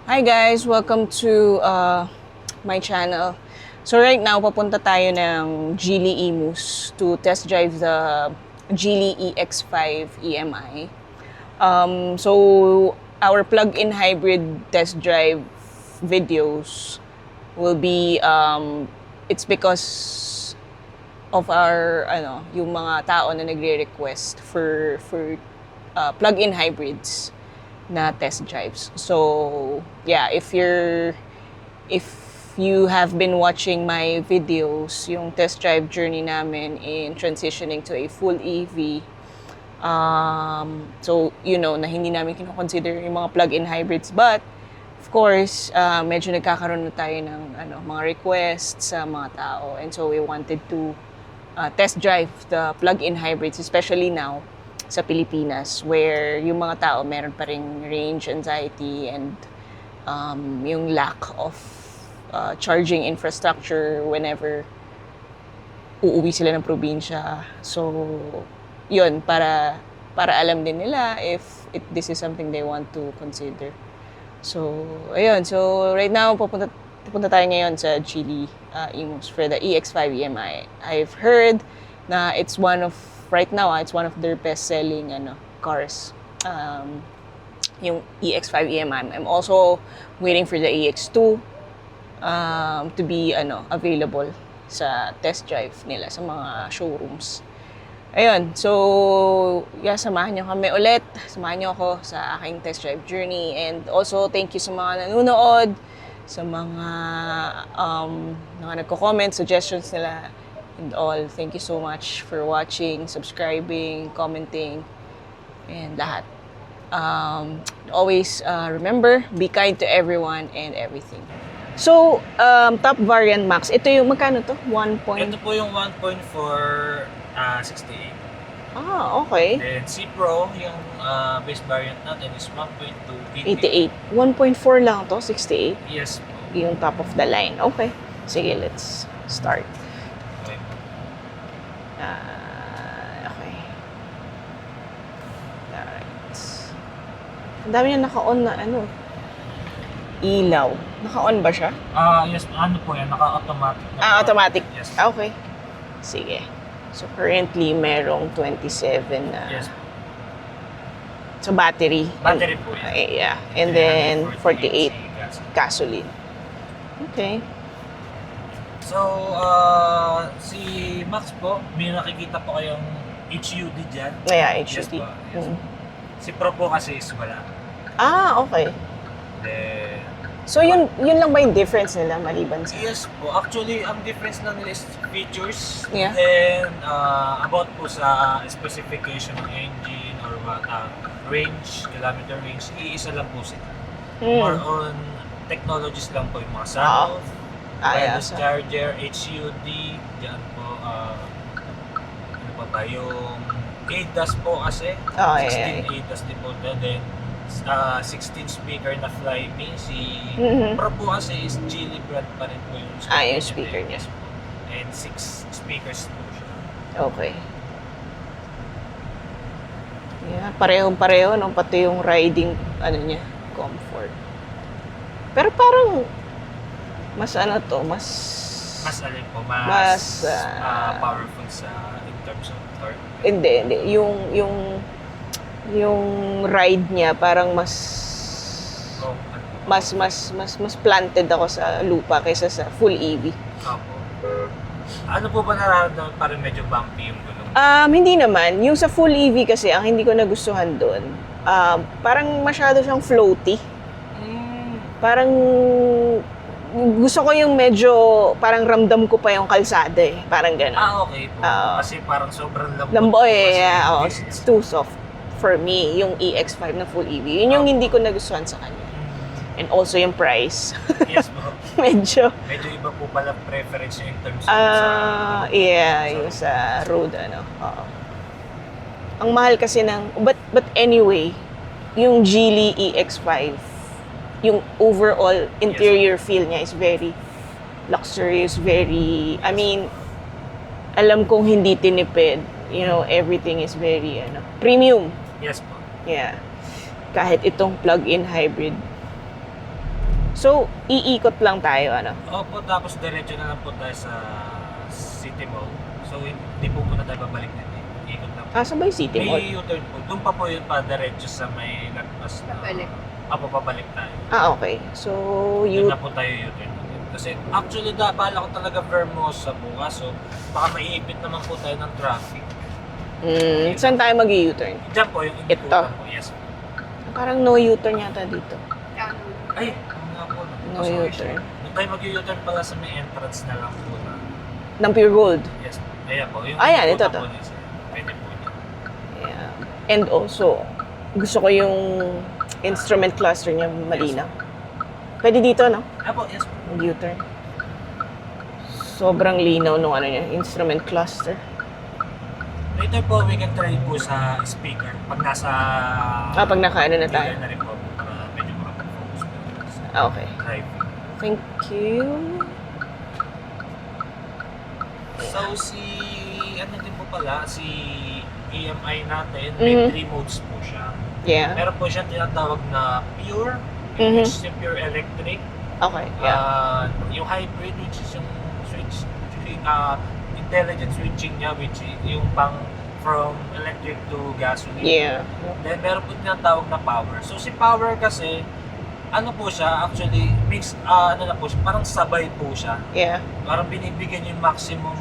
Hi guys! Welcome to my channel. So right now, papunta tayo ng Geely Emus to test drive the Geely EX5 EMI. So our plug-in hybrid test drive videos will be, it's because of our, yung mga tao na nagre-request for plug-in hybrids na test drives. So, yeah, if you have been watching my videos, yung test drive journey namin in transitioning to a full EV, so, na hindi namin kinoconsider yung mga plug-in hybrids. But, of course, medyo nagkakaroon na tayo ng mga requests sa mga tao. And so, we wanted to test drive the plug-in hybrids, especially now sa Pilipinas, where yung mga tao meron pa ring range anxiety and yung lack of charging infrastructure whenever uuwi sila ng probinsya. So, yun, para alam din nila if this is something they want to consider. So, ayun. So, right now, pupunta tayo ngayon sa Geely Emus for the EX5 EMI. I've heard na right now, it's one of their best-selling cars. Yung EX5 EMI. I'm also waiting for the EX2 to be available sa test drive nila sa mga showrooms. Ayun, so samahan niyo kami ulit. Samahan niyo ako sa aking test drive journey. And also, thank you sa mga nanonood, sa mga nagko-comment, suggestions nila, and all. Thank you so much for watching, subscribing, commenting, and lahat. Always remember, be kind to everyone and everything. So, top variant max, ito yung magkano to? Ito po yung 1.4 68. Okay. Then C Pro, yung base variant natin is 1.2 88. 1.4 lang to, 68. Yes po. Yung top of the line. Okay. Sige, let's start. Okay. Alright. Ang dami na naka-on na ilaw. Naka-on ba siya? Yes, ano po yan, naka-automatic. Automatic. Yes. Okay. Sige. So, currently, merong 27 na. Yes. So, battery. Battery po yan. Yeah. And then, 48 gasoline. Okay. So, si Max po, may nakikita po kayong HUD dyan. Yeah, Yes HUD. po. Yes. Si Pro po kasi is wala. Okay. Then, So, yun lang ba yung difference nila maliban sa... yes po. Actually, ang difference lang nila is features. Yeah. Then, about po sa specification ng engine or what, range, kilometer range, iisa lang po sila. More on technologies lang po yung mga sunroof, wireless charger, HUD, dyan po, ano pa ba, yung ADAS po kasi, 16 ADAS din po doon. Then, 16 speaker na Flyme. Si Pro po kasi is Geely brand pa rin po yung speaker. Yung speaker niya. Yes po. And 6 speakers po siya. Okay. Yeah, parehong-pareho, no? Pati yung riding, niya, comfort. Pero parang, mas Mas alin po, mas powerful sa in terms of torque. Hindi. Yung ride niya parang mas planted ako sa lupa kaysa sa full EV. Opo. Ano po ba nararamdaman, parang medyo bumpy yung gulong? Hindi naman. Yung sa full EV kasi, ang hindi ko nagustuhan doon, parang masyado siyang floaty. Parang gusto ko yung medyo, parang ramdam ko pa yung kalsada eh. Parang gano'n. Okay po. Kasi parang sobrang lambot. Lamboy it's too soft for me, yung EX5 na full EV. Yun yung hindi ko nagustuhan sa kanya. And also yung price. Yes po. Medyo iba po pala preference in terms of yung sa road, Oo. Ang mahal kasi but anyway, yung Geely EX5, yung overall interior feel niya is very luxurious, very, alam kong hindi tinipid. Everything is very, premium. Yes po. Yeah. Kahit itong plug-in hybrid, So, iikot lang tayo, ano? Opo, tapos diretso na lang po tayo sa City Mall. So, hindi po muna tayo babalik na ikot lang po. Sabay City Mall. May U-turn po. Doon pa po yun pa diretso sa may lagpas na... Pabalik. Papabalik tayo. Okay. So, Doon na po tayo U-turn. Kasi actually, bala ko talaga Vermosa bukas. So, baka maiipit naman po tayo ng traffic. Saan tayo mag-U-turn? Diyan po yung Ito. ikutan po. Yes. Parang no U-turn yata dito. Ay, ano nga po. No U-turn. Doon tayo mag-U-turn pala sa may entrance na lang po na. Ng Pure Gold. Yes. Ayan po. Yung Ayan, ikutan ito to. po niya, sir. Pwede po niya. Yeah. And also, gusto ko yung instrument cluster niya malinaw. Pwede dito, no? Po, yes po. Mag-U-turn. Sobrang linaw nung ano niya, instrument cluster. Later po, we can try po sa speaker. Pag nasa... Pag nakaano na tayo. clear na rin po. Para medyo makapag-focus po sa Okay. driving. Thank you. So, ano din po pala, si EMI natin, may 3 modes po siya. Yeah. Meron po siyang tinatawag na pure, Mhm. which is yung pure electric. Okay. Yeah. Yung hybrid, which is yung switch, intelligent switching niya, which is yung from electric to gasoline. Yeah. Then meron po tinatawag na power. So si power kasi, ano po siya, actually, ano na po siya, parang sabay po siya. Yeah. Parang binibigyan yung maximum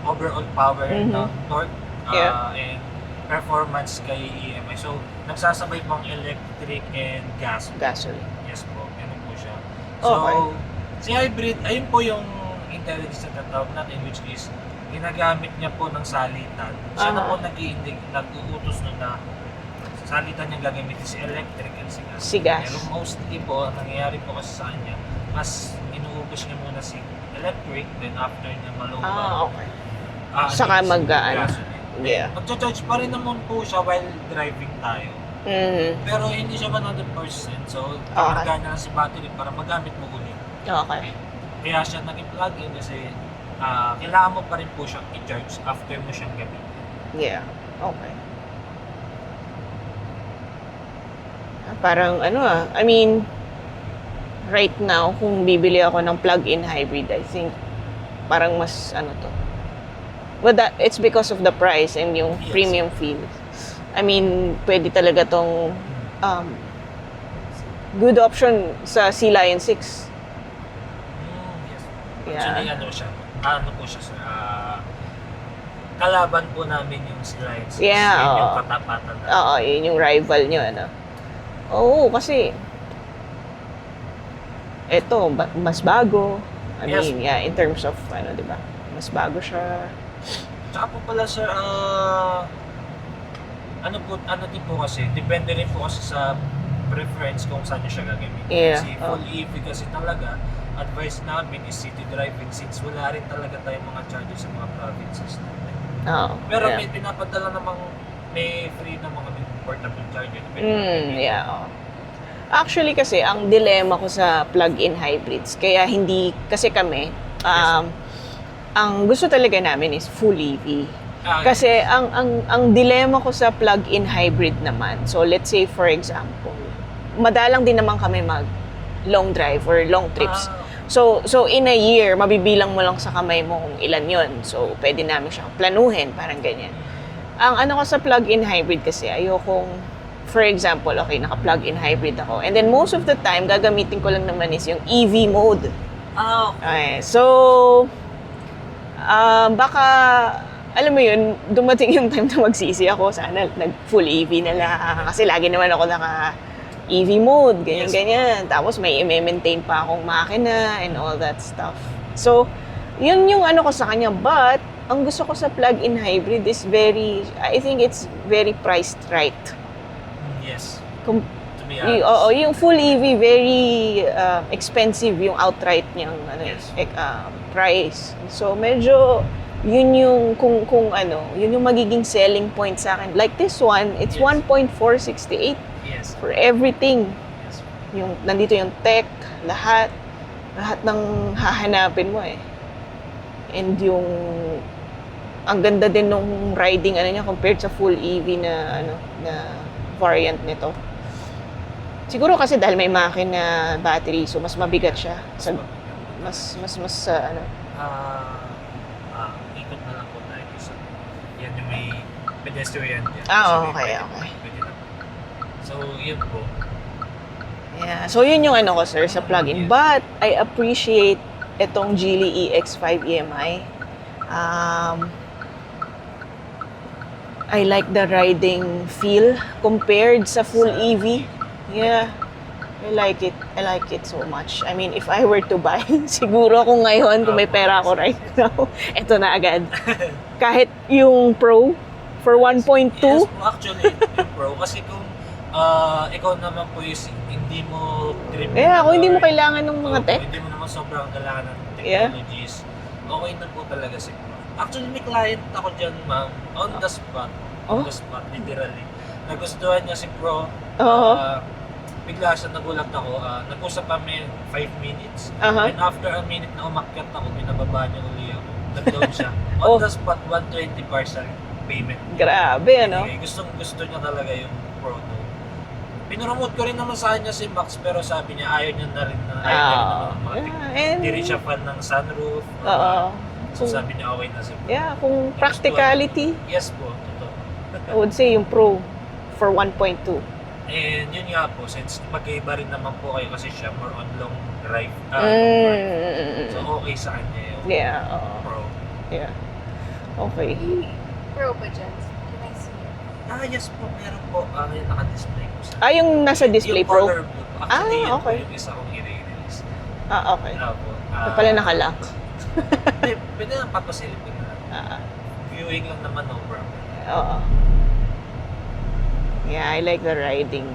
overall power ng torque and performance kay EMI. So, nagsasabay po ang electric and gas. Gasoline. Yes po, ganun po siya. Okay. So, si hybrid, ayun po yung intelligence na tatawag natin, which is ginagamit niya po ng salitan. Siya na po nag-uutos nun na salitan niya gagamitin si electric and si gas. Si gas. Pero mostly po, ang nangyayari po kasi sa kanya, mas inuubos niya muna si electric, then after niya maluwa, Okay. Saka gasoline. Yeah. Magcha-charge pa rin naman po siya while driving tayo. Pero hindi siya 100%. So, pakarga na si battery para magamit mo ulit. Okay. Kaya siya naging plug-in kasi kailangan mo pa rin po siyang i-charge after mo siyang gamitin. Yeah. Okay. Parang I mean, right now, kung bibili ako ng plug-in hybrid, I think parang mas to. But it's because of the price and yung Yes. premium feel. I mean, pwede talaga tong good option sa Sea Lion 6. Yes. Yeah. Actually, ano po siya sa kalaban po namin yung si Lions. Yeah, Yun yung oo. katapatan na. Oo, yun yung rival nyo, Oo, kasi eto, mas bago. I Yes. mean, yeah, in terms of, di ba? Mas bago siya. Tsaka po pala sir, ano din po kasi, depende rin po kasi sa preference kung saan nyo siya gagamitin. Yeah. Kasi full EV kasi talaga, advice namin is city driving since wala rin talaga tayong mga charges sa mga provinces natin. Oo. Pero yeah. may pinapadala namang may free na mga portable charger. Yeah. Actually kasi, ang dilemma ko sa plug-in hybrids, kaya hindi, kasi kami, ang gusto talaga namin is full EV. Kasi ang dilemma ko sa plug-in hybrid naman, so let's say for example, madalang din naman kami mag long drive or long trips. So in a year, mabibilang mo lang sa kamay mo kung ilan yon. So pwede namin siyang planuhin, parang ganyan. Ang ko sa plug-in hybrid kasi, ayokong, for example, okay, naka-plug-in hybrid ako. And then most of the time, gagamitin ko lang naman is yung EV mode. Okay, so baka, alam mo yun, dumating yung time na magsisi ako, sana nag-full EV na lang. Kasi lagi naman ako naka-EV mode, ganyan-ganyan. Tapos may i-maintain pa akong makina and all that stuff. So, yun yung ko sa kanya. But, ang gusto ko sa plug-in hybrid is I think it's very priced right. Yes. To be Oo, yung full EV, very expensive yung outright niyang price. So, medyo, yun yung yun yung magiging selling point sa akin. Like this one, it's Yes. 1.468 Yes. for everything. Yes. Yung nandito yung tech, lahat ng hahanapin mo And yung ang ganda din nung riding niya compared sa full EV na na variant nito. Siguro kasi dahil may makina battery, so mas mabigat siya. Ano. Ikot na lang po tayo sa yan yung may pedestrian yan. Okay. Pwede na. So, yun po. Yeah. So, yun yung ano ko, sir, sa plug-in. But, I appreciate itong Geely EX5 EMI. I like the riding feel compared sa full EV. Yeah. I like it so much. I mean, if I were to buy, siguro kung ngayon, kung may pera ako right now, ito na agad. Kahit yung Pro, for 1.2. Yes, actually, yung Pro. Kasi kung ikaw naman po hindi mo trip. Kung hindi mo kailangan ng mga tech. Hindi mo naman sobrang kailangan ng technologies. Okay na po talaga si Pro. Actually, may client ako dyan, ma'am. On the spot. Literally. Nagustuhan niya si Pro. Bigla siya nagulat ako. Nag-usap kami 5 minutes. And after a minute na umakyat ako, binababa niya uli ako. Nag-down siya. On the spot, 120 partial payment. Grabe, ano? Gusto niya talaga yung Pro. Pinromote ko rin naman sa kanya si Max, pero sabi niya ayaw niya na rin naman ng mga hindi rin siya fan ng sunroof. So sabi niya okay na si Pro. Yeah, kung practicality. Yes po, totoo. I would say yung Pro for 1.2. And yun nga po, since magkaiba rin naman po kayo kasi siya more on long drive. So okay sa kanya yung Pro. Yeah. Okay. Pro ba dyan? Can I see it? Yes po, meron po. Yung naka-display po sa Yung nasa display yung Pro? color blue. Actually, yun okay. po yung isa kong i-release. Okay. Po. Pala nakalock. Pwede lang papasilipin na. Viewing lang naman, no problem. Yeah, I like the riding,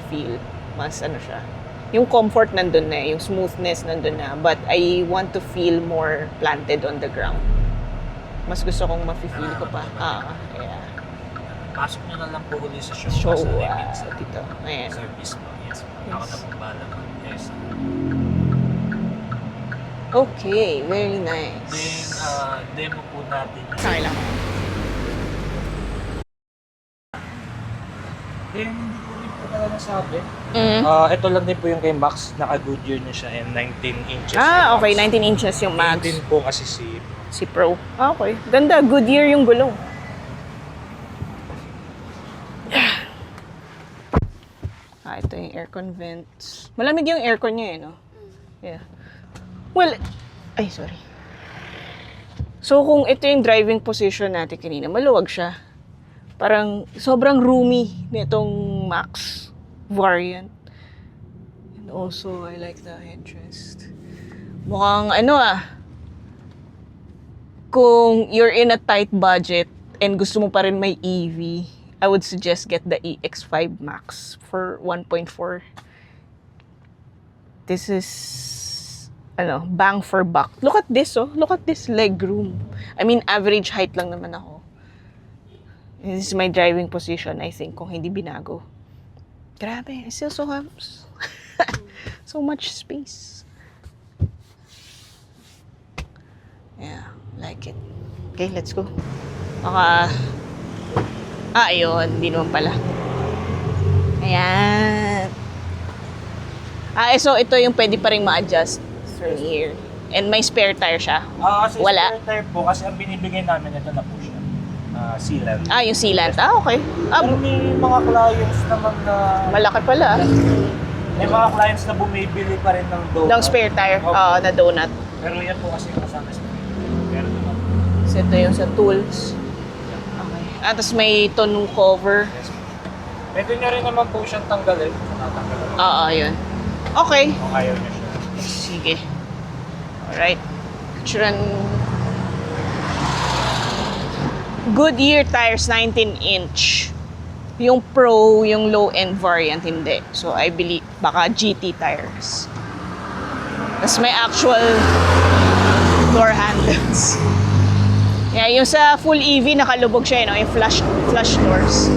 feel. Mas siya. Yung comfort nandun na, yung smoothness nandun na. But I want to feel more planted on the ground. Mas gusto kong mafe-feel ko pa. Yeah. Pasok nyo na lang po uli sa show. Show, sa dito. Ayan. service po. Yes. Ako na po bala po. Yes. Okay, very nice. Then, demo po natin. Sorry lang. Then, hindi po rin po talaga nasabi. Mm-hmm. Ito lang din po yung kay Max. Naka-Goodyear na siya and 19 inches. Okay, 19 inches yung max. 19 po kasi Si Pro. Okay. Ganda, Goodyear yung gulong. Ito yung aircon vents. Malamig yung aircon niya no? Yeah. Well, sorry. So, kung ito yung driving position natin kanina, maluwag siya. Parang sobrang roomy nitong Max variant. And also, I like the headrest. Mukhang kung you're in a tight budget and gusto mo pa rin may EV, I would suggest get the EX5 Max for 1.4. This is bang for buck. Look at this, Look at this leg room. I mean, average height lang naman ako. This is my driving position, I think, kung hindi binago. Grabe, I still so have so much space. Yeah, like it. Okay, let's go. Ayun, hindi naman pala. Ayan. So ito yung pwede pa rin ma-adjust from here. And may spare tire siya. Kasi Wala. spare tire po, kasi ang binibigay namin ito na po siya. Sealant. Yung sealant. Okay. Pero may mga clients naman na... Malaki pala. May mga clients na bumibili pa rin ng donut. Ng spare tire. Na donut. Pero yan po kasi kasama sa pero naman. So ito yung sa tools. Okay. Tapos may tonneau cover. Yes. Pwede nyo rin naman po siyang tanggalin. Natanggalin. Yun. Okay. Kung ayaw nyo siya. Sige. Alright. Goodyear tires, 19-inch. Yung Pro, yung low-end variant, hindi. So, I believe, baka GT tires. Tapos may actual door handles. Yeah, yung sa full EV, nakalubog siya, yung flush doors.